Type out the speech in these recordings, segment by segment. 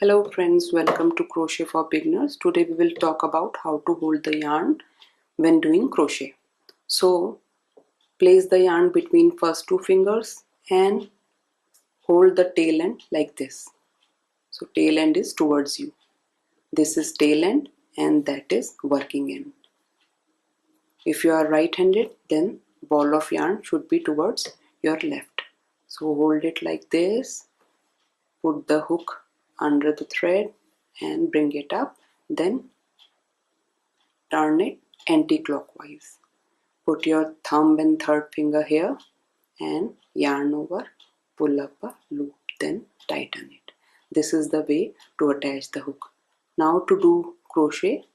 Hello friends, welcome to Crochet for Beginners. Today we will talk about how to hold the yarn when doing crochet. So place the yarn between first two fingers and hold the tail end like this. So tail end is towards you. This is tail end and that is working end. If you are right-handed, then ball of yarn should be towards your left. So hold it like this, put the hook under the thread and bring it up, then turn it anti-clockwise. Put your thumb and third finger here and yarn over, pull up a loop, then tighten it. This is the way to attach the hook. Now to do crochet,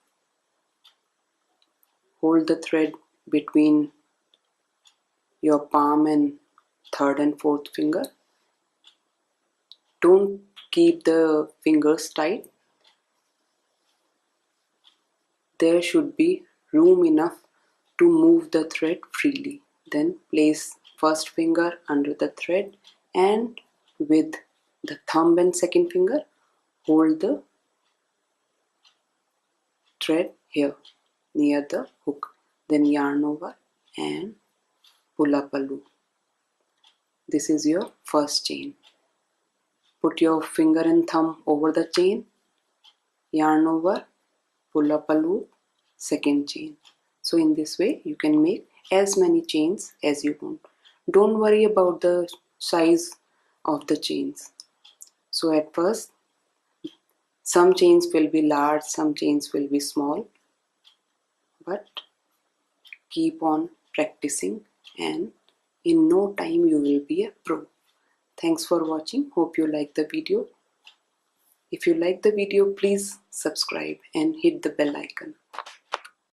hold the thread between your palm and third and fourth finger. Don't keep the fingers tight. There should be room enough to move the thread freely. Then place first finger under the thread and with the thumb and second finger hold the thread here near the hook. Then yarn over and pull up a loop. This is your first chain. Put your finger and thumb over the chain, yarn over, pull up a loop, second chain. So in this way you can make as many chains as you want. Don't worry about the size of the chains. So at first some chains will be large, some chains will be small, but keep on practicing and in no time you will be a pro. Thanks for watching. Hope you like the video. If you like the video, please subscribe and hit the bell icon.